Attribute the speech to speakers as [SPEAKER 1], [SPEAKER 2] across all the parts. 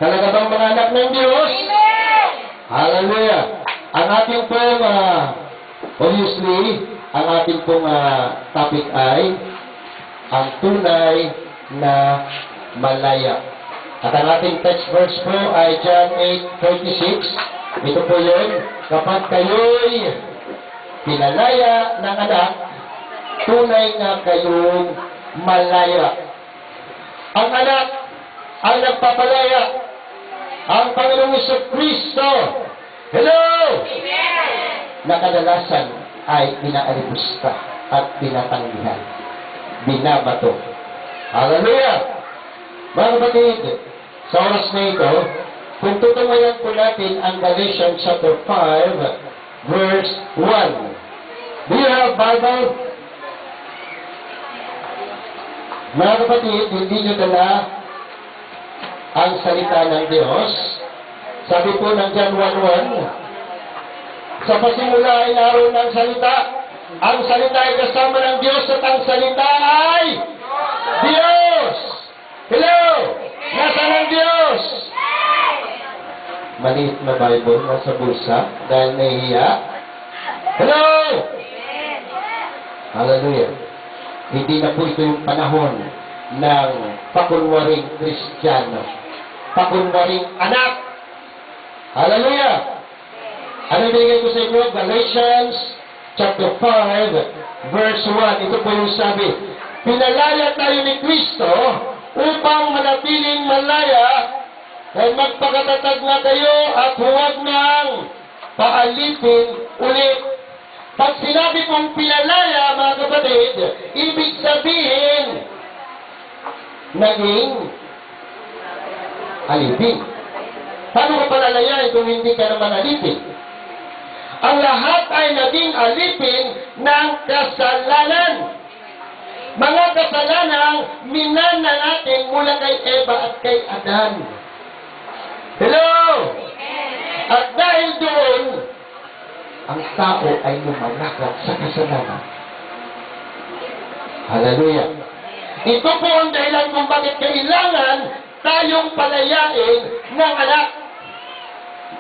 [SPEAKER 1] Talaga bang mga anak ng Diyos?
[SPEAKER 2] Amen!
[SPEAKER 1] Hallelujah! Ang ating pong, obviously, ang ating pong topic ay ang tunay na malaya. At ang ating text verse po ay John 8:36. Ito po yun, kapag kayo'y pinalaya ng anak, tunay nga kayong malaya. Ang anak ang nagpapalaya, ang Panginoong Jesucristo. Hello!
[SPEAKER 2] Amen!
[SPEAKER 1] Na kadalasan ay inaalipusta at binatanggihan, binabato. Hallelujah! Mga kapatid, sa oras na ito, kung tutungayan po natin ang Galatians chapter 5, verse 1. Do you have Bible? Mga kapatid, hindi nyo dala ang salita ng Diyos. Sabi po ng John 1:1, sa pasimula ay naroon ng salita. Ang salita ay kasama ng Diyos at ang salita ay Diyos. Hello! Nasaan ang Diyos? Maliit na Bible nasa bulsa dahil nahihiya. Hello! Hallelujah! Hindi na po ito yung panahon ng pakunwaring Kristiyano. Pakunwaring anak. Hallelujah! Ano binigay ko sa inyo? Galatians chapter 5, verse 1. Ito po yung sabi, pinalaya tayo ni Kristo upang manatiling malaya, ay magpakatatag na kayo at huwag nang paalipin ulit. Pag sinabi kong pinalaya, mga kapatid, ibig sabihin, naging alipin. Paano ka palalayain kung hindi ka naman alipin? Ang lahat ay naging alipin ng kasalanan. Mga kasalanang minana natin mula kay Eva at kay Adan. Hello! At dahil doon, ang tao ay lumalakad sa kasalanan. Hallelujah! Ito po ang dahilan kung bakit kailangan tayong palayain ng anak.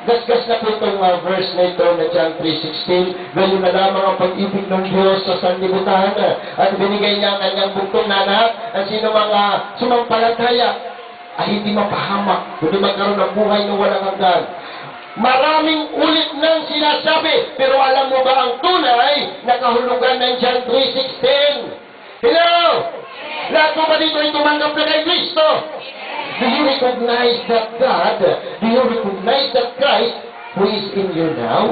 [SPEAKER 1] Gasgas na po itong verse na ito na John 3:16. Ganyan na lamang ang pag-ibig ng Diyos sa sanlibutan at binigay niya ang kanyang bugtong na anak at sino mga sumampalataya ay hindi mapahamak, kundi magkaroon ng buhay na walang hanggan. Maraming ulit nang sinasabi, pero alam mo ba ang tunay na kahulugan ng John 3:16? Hello! Lahat mo ba dito ay tumanggap na kay Kristo? Do you recognize that God? Do you recognize that Christ who is in you now?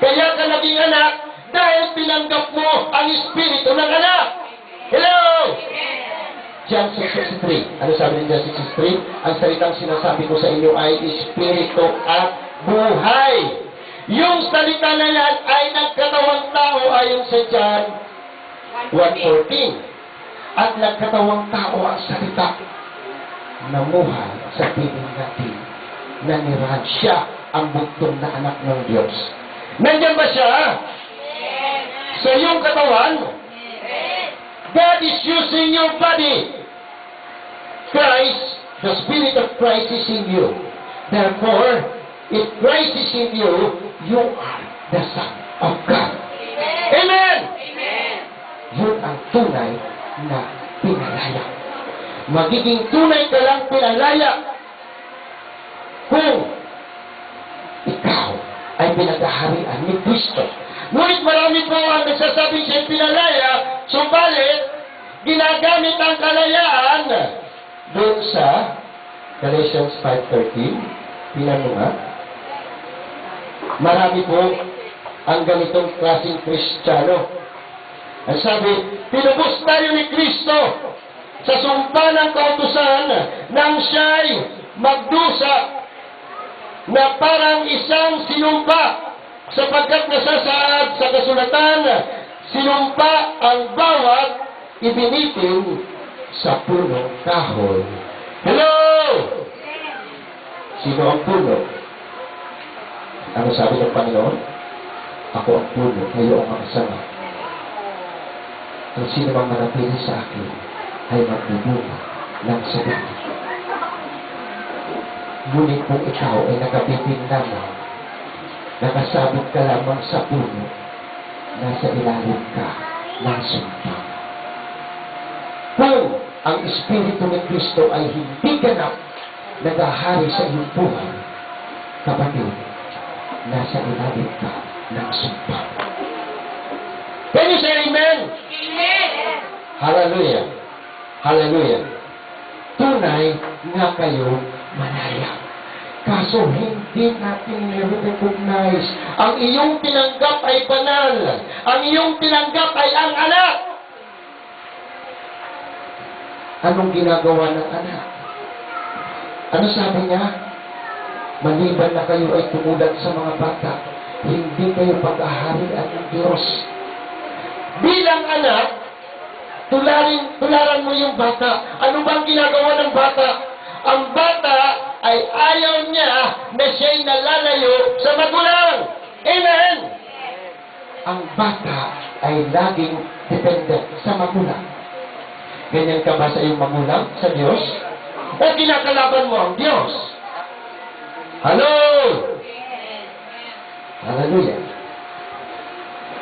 [SPEAKER 1] Kaya ka naging anak dahil pinanggap mo ang Espiritu ng anak. Hello! John 6:63. Ano sabi ng John 6:63? Ang salitang sinasabi ko sa inyo ay Espiritu at buhay. Yung salita na yan ay nagkatawang tao ayon sa John 1:14. At nagkatawang tao ang salita. Namuhay sa piling natin. Nanirahan siya ang bugtong na anak ng Diyos. Nandiyan ba siya? Sa iyong katawan? God is using your body. Christ, the Spirit of Christ is in you. Therefore, if Christ is in you, you are the Son of God. Amen! Yun ang tunay na pinalaya. Magiging tunay ka lang pinalaya kung ikaw ay pinaghaharian ni Kristo. Ngunit marami po ang nagsasabing siya pinalaya, subalit ginagamit ang kalayaan doon sa Galatians 5:13. Tingnan mo nga. Marami po ang ganitong klaseng Kristiyano. Ang sabi, pinubos tayo ni Kristo sa sumpa ng kautusan nang siya'y magdusa na parang isang sinumpa sapagkat nasasaad sa kasulatan, sinumpa ang bawat ibinitin sa punong kahoy. Hello! Sino ang puno? Ano sabi ng Panginoon? Ako ang puno, kayo ang mga sanga. Ang sino mang manatili sa akin ay magbubunga ng sagot. Ngunit kung ikaw ay nakabitin lamang, nakasabit ka lamang sa puno, nasa ilalim ka ng sumpa. Kung ang Espiritu ni Kristo ay hindi ganap nagahari sa iyong buhay, kapatid, nasa ilalim ka ng sumpa. Can you say amen?
[SPEAKER 2] Amen.
[SPEAKER 1] Hallelujah. Hallelujah. Tunay nga kayo malaya. Kaso hindi natin recognize. Ang iyong tinanggap ay banal. Ang iyong tinanggap ay ang anak. Anong ginagawa ng anak? Ano sabi niya? Maliban na kayo ay tumulat sa mga bata, hindi kayo pag-aharian ng Diyos. Bilang anak, tularan mo yung bata. Ano bang ginagawa ng bata? Ang bata ay ayaw niya na siya'y nalalayo sa magulang. Amen! Ang bata ay laging dependent sa magulang. Ganyan ka ba sa iyong magulang, sa Diyos? O kinakalaban mo ang Diyos? Hello! Hallelujah!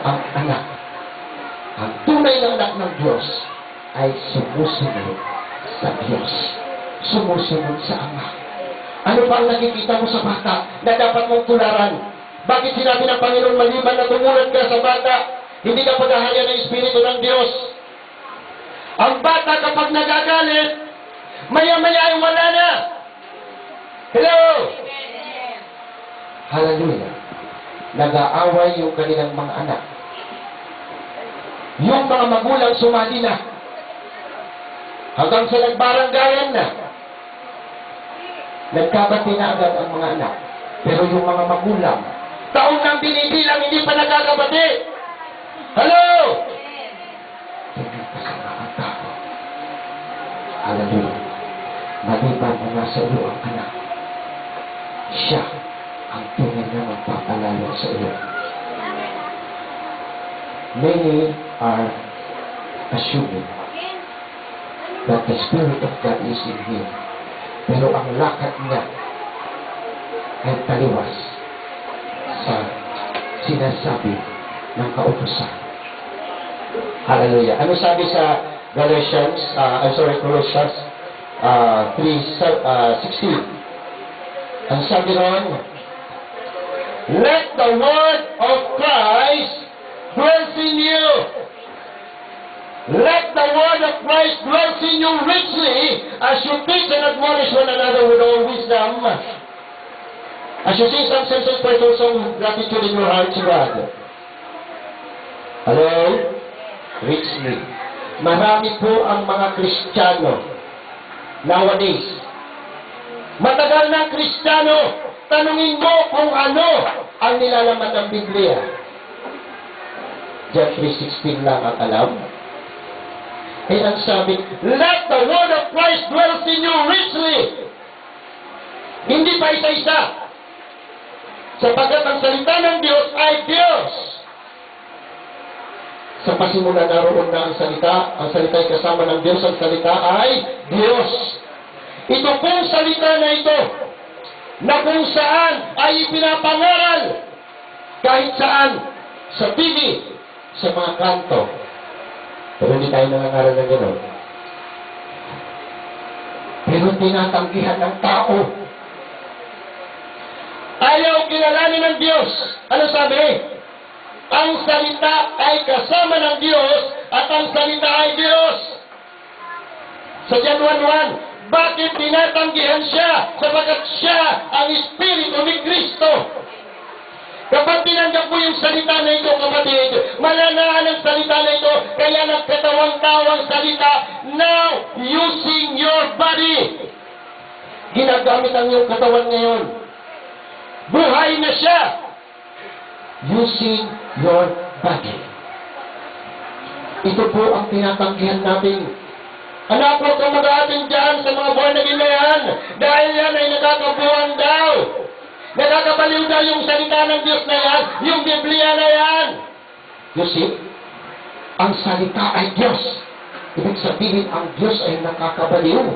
[SPEAKER 1] Ang anak, ang tunay na anak ng Diyos ay sumusunod sa Diyos. Sumusunod sa Ama. Ano ba ang nakikita mo sa bata na dapat mong tularan? Bakit sinabi ng Panginoon maliban na tumulat ka sa bata, hindi ka paghahaya ng Espiritu ng Diyos? Ang bata kapag nagagalit, maya-maya ay wala na. Hello? Hallelujah. Nag-aaway yung kanilang mga anak. Yung mga magulang sumali na. Hanggang sa nagbaranggayan na. Nagkabati na agad ang mga anak. Pero yung mga magulang, taon nang binibilang, hindi pa nagkakabati. Hello? Hindi pa sa mga tao. Hallelujah. Maliban na nasa iyo ang anak. Siya ang tunay na magpapalalo sa iyo. Many are assuming that the Spirit of God is in him. Pero ang lakad niya ay taliwas sa sinasabi ng kautusan. Hallelujah. Ano sabi sa Colossians 3:16? Ang sabi ron, let the word of Christ dwell in you. Let the word of Christ dwell in you richly as you teach and admonish one another with all wisdom. As you sing some sense of spiritual song with gratitude in your heart to God. Hello? Richly. Marami po ang mga Kristiyano nowadays. Matagal na Kristiyano, tanungin mo kung ano ang nilalaman ng Biblia. John 3:16 lang ang alam. Eh ang sabi, let the word of Christ dwell in you richly. Hindi pa isa-isa. Sapagkat ang salita ng Diyos ay Diyos. Sa pasimula naroon na ang salita ay kasama ng Diyos, ang salita ay Diyos. Ito pong salita na ito, na kung saan ay ipinapangaral, kahit saan, sa TV, sa mga kanto. Pero hindi tayo nangangaral ng gano'n. Pero tinatanggihan ng tao. Ayaw kilalanin ng Diyos. Ano sabi? Ang salita ay kasama ng Diyos at ang salita ay Diyos. Sa John 1:1, bakit tinatanggihan siya? Sapagkat siya ang Espiritu ni Kristo. Kapag tinanggap mo yung salita na ito, kapatid, malanaan ang salita na ito, kaya nagkatawang-tawang salita, now using your body. Ginagamit ang iyong katawan ngayon. Buhay na siya. Using your body. Ito po ang tinatanggihan natin. Anak, huwag kang mag-aating dyan sa mga buwan na ginayan, dahil yan ay nakakabuhan daw. Nakakabaliw daw yung salita ng Diyos na yan, yung Biblia na yan. You see, ang salita ay Diyos. Ibig sabihin, ang Diyos ay nakakabaliw.